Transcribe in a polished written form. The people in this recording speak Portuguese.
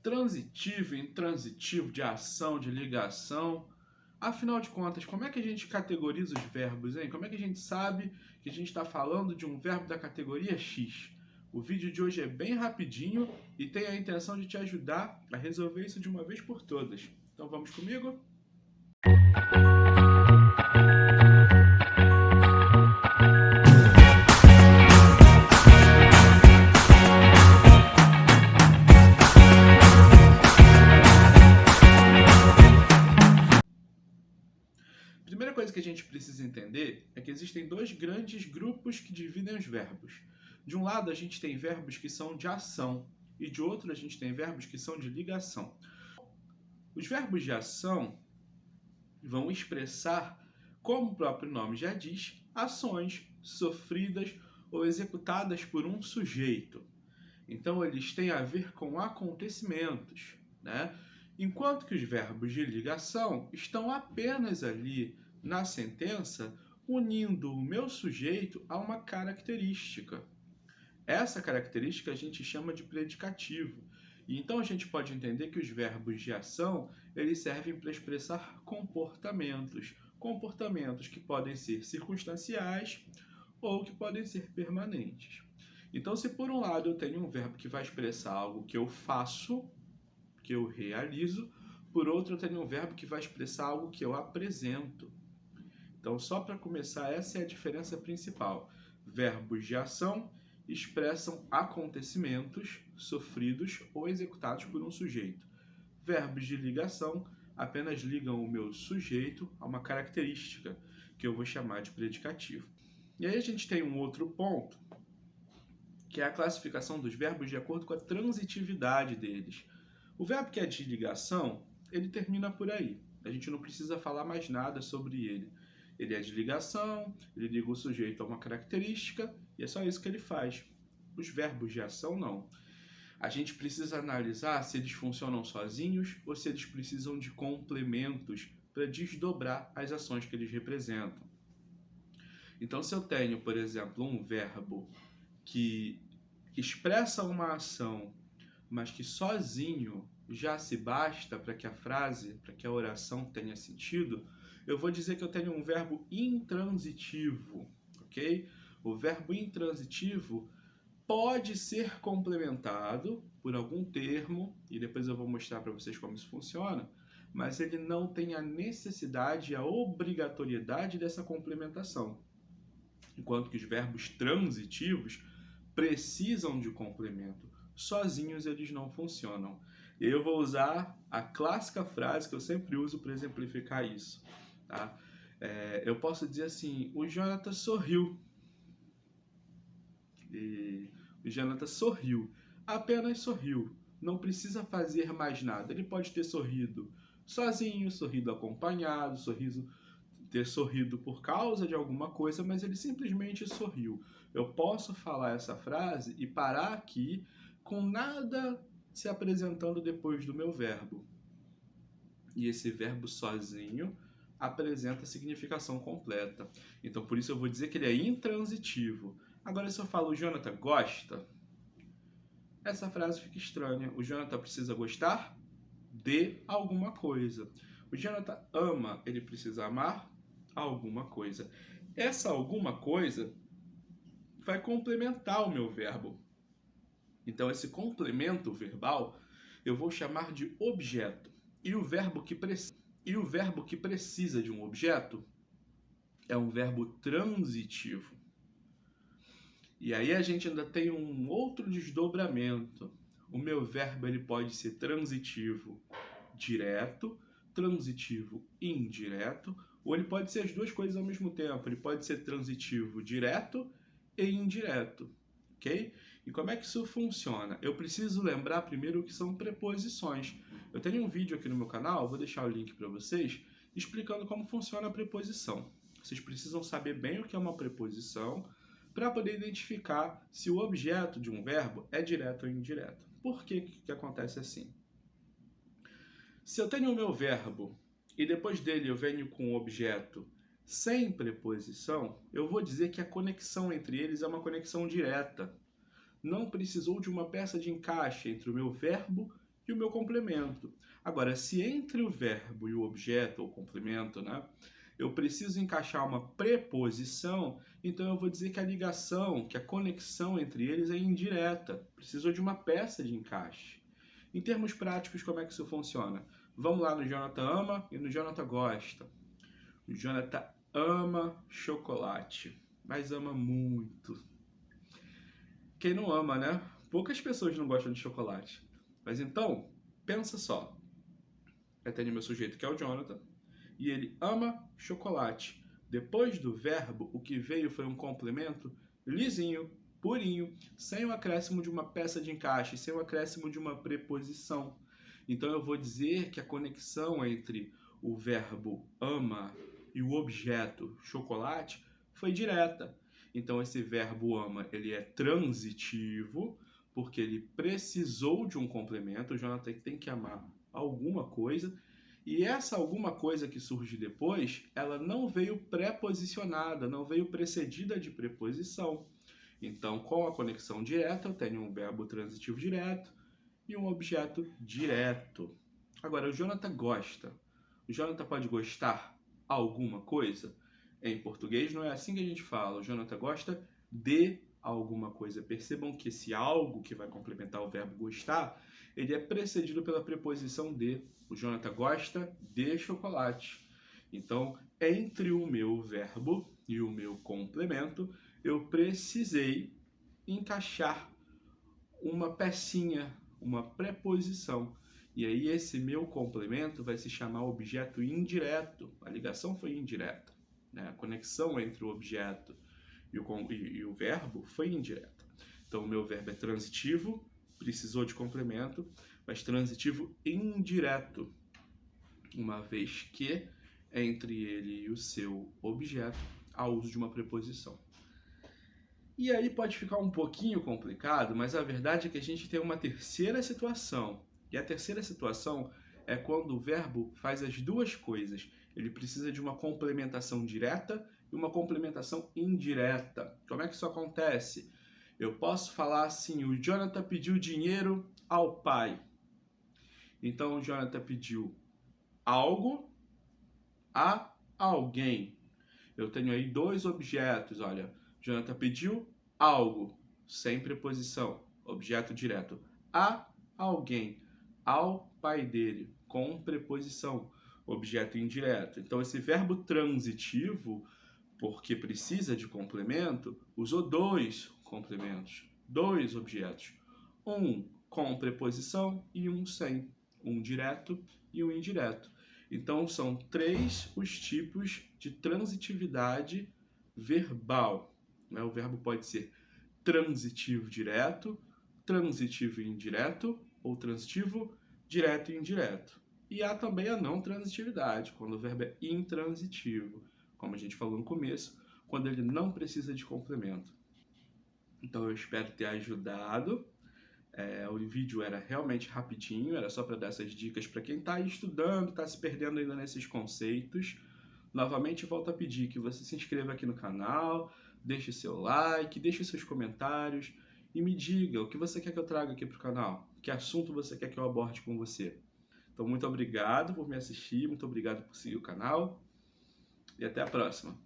Transitivo e intransitivo, de ação, de ligação. Afinal de contas, como é que a gente categoriza os verbos, hein? Como é que a gente sabe que a gente está falando de um verbo da categoria X? O vídeo de hoje é bem rapidinho e tem a intenção de te ajudar a resolver isso de uma vez por todas. Então vamos comigo? Primeira coisa que a gente precisa entender é que existem dois grandes grupos que dividem os verbos. De um lado, a gente tem verbos que são de ação e de outro, a gente tem verbos que são de ligação. Os verbos de ação vão expressar, como o próprio nome já diz, ações sofridas ou executadas por um sujeito. Então, eles têm a ver com acontecimentos, né? Enquanto que os verbos de ligação estão apenas ali na sentença, unindo o meu sujeito a uma característica. Essa característica a gente chama de predicativo. E então a gente pode entender que os verbos de ação, eles servem para expressar comportamentos. Comportamentos que podem ser circunstanciais ou que podem ser permanentes. Então, se por um lado eu tenho um verbo que vai expressar algo que eu faço, que eu realizo, por outro eu tenho um verbo que vai expressar algo que eu apresento. Então, só para começar, essa é a diferença principal. Verbos de ação expressam acontecimentos sofridos ou executados por um sujeito. Verbos de ligação apenas ligam o meu sujeito a uma característica, que eu vou chamar de predicativo. E aí a gente tem um outro ponto, que é a classificação dos verbos de acordo com a transitividade deles. O verbo que é de ligação, ele termina por aí. A gente não precisa falar mais nada sobre ele. Ele é de ligação, ele liga o sujeito a uma característica e é só isso que ele faz. Os verbos de ação, não. A gente precisa analisar se eles funcionam sozinhos ou se eles precisam de complementos para desdobrar as ações que eles representam. Então, se eu tenho, por exemplo, um verbo que expressa uma ação, mas que sozinho já se basta para que a frase, para que a oração tenha sentido, eu vou dizer que eu tenho um verbo intransitivo, ok? O verbo intransitivo pode ser complementado por algum termo, e depois eu vou mostrar para vocês como isso funciona, mas ele não tem a necessidade, a obrigatoriedade dessa complementação. Enquanto que os verbos transitivos precisam de complemento. Sozinhos eles não funcionam. Eu vou usar a clássica frase que eu sempre uso para exemplificar isso. Tá? Eu posso dizer assim, o Jonathan sorriu. O Jonathan sorriu. Apenas sorriu. Não precisa fazer mais nada. Ele pode ter sorrido sozinho, sorrido acompanhado, ter sorrido por causa de alguma coisa, mas ele simplesmente sorriu. Eu posso falar essa frase e parar aqui com nada se apresentando depois do meu verbo. E esse verbo sozinho apresenta a significação completa. Então, por isso eu vou dizer que ele é intransitivo. Agora, se eu falo o Jonathan gosta, essa frase fica estranha. O Jonathan precisa gostar de alguma coisa. O Jonathan ama, ele precisa amar alguma coisa. Essa alguma coisa vai complementar o meu verbo. Então, esse complemento verbal eu vou chamar de objeto. E o verbo que precisa de um objeto é um verbo transitivo. E aí a gente ainda tem um outro desdobramento. O meu verbo ele pode ser transitivo direto, transitivo indireto, ou ele pode ser as duas coisas ao mesmo tempo. Ele pode ser transitivo direto e indireto, ok? E como é que isso funciona? Eu preciso lembrar primeiro o que são preposições. Eu tenho um vídeo aqui no meu canal, vou deixar o link para vocês, explicando como funciona a preposição. Vocês precisam saber bem o que é uma preposição para poder identificar se o objeto de um verbo é direto ou indireto. Por que acontece assim? Se eu tenho o meu verbo e depois dele eu venho com o objeto sem preposição, eu vou dizer que a conexão entre eles é uma conexão direta. Não precisou de uma peça de encaixe entre o meu verbo e o meu complemento. Agora, se entre o verbo e o objeto, ou complemento, né, eu preciso encaixar uma preposição, então eu vou dizer que a ligação, que a conexão entre eles é indireta. Precisou de uma peça de encaixe. Em termos práticos, como é que isso funciona? Vamos lá no Jonathan ama e no Jonathan gosta. O Jonathan ama chocolate, mas ama muito. Quem não ama, né? Poucas pessoas não gostam de chocolate. Mas então, pensa só. Eu tenho meu sujeito que é o Jonathan, e ele ama chocolate. Depois do verbo, o que veio foi um complemento lisinho, purinho, sem o acréscimo de uma peça de encaixe, sem o acréscimo de uma preposição. Então eu vou dizer que a conexão entre o verbo ama e o objeto chocolate foi direta. Então esse verbo ama, ele é transitivo, porque ele precisou de um complemento. O Jonathan tem que amar alguma coisa, e essa alguma coisa que surge depois, ela não veio pré-posicionada, não veio precedida de preposição. Então, com a conexão direta, eu tenho um verbo transitivo direto e um objeto direto. Agora, o Jonathan gosta. O Jonathan pode gostar alguma coisa? Em português não é assim que a gente fala. O Jonathan gosta de alguma coisa. Percebam que esse algo que vai complementar o verbo gostar, ele é precedido pela preposição de. O Jonathan gosta de chocolate. Então, entre o meu verbo e o meu complemento, eu precisei encaixar uma pecinha, uma preposição. E aí esse meu complemento vai se chamar objeto indireto. A ligação foi indireta, né? A conexão entre o objeto e o verbo foi indireta. Então o meu verbo é transitivo, precisou de complemento, mas transitivo indireto, uma vez que entre ele e o seu objeto há uso de uma preposição. E aí pode ficar um pouquinho complicado, mas a verdade é que a gente tem uma terceira situação. E a terceira situação é quando o verbo faz as duas coisas. Ele precisa de uma complementação direta e uma complementação indireta. Como é que isso acontece? Eu posso falar assim: o Jonathan pediu dinheiro ao pai. Então o Jonathan pediu algo a alguém. Eu tenho aí dois objetos, olha. Jonathan pediu algo, sem preposição, objeto direto. A alguém, ao pai dele, com preposição, objeto indireto. Então esse verbo transitivo, porque precisa de complemento, usou dois complementos, dois objetos. Um com preposição e um sem. Um direto e um indireto. Então são três os tipos de transitividade verbal. Né? O verbo pode ser transitivo direto, transitivo indireto ou transitivo direto e indireto. E há também a não transitividade, quando o verbo é intransitivo, como a gente falou no começo, quando ele não precisa de complemento. Então eu espero ter ajudado. O vídeo era realmente rapidinho, era só para dar essas dicas para quem está estudando, está se perdendo ainda nesses conceitos. Novamente volto a pedir que você se inscreva aqui no canal, deixe seu like, deixe seus comentários e me diga o que você quer que eu traga aqui para o canal, que assunto você quer que eu aborde com você. Então muito obrigado por me assistir, muito obrigado por seguir o canal e até a próxima.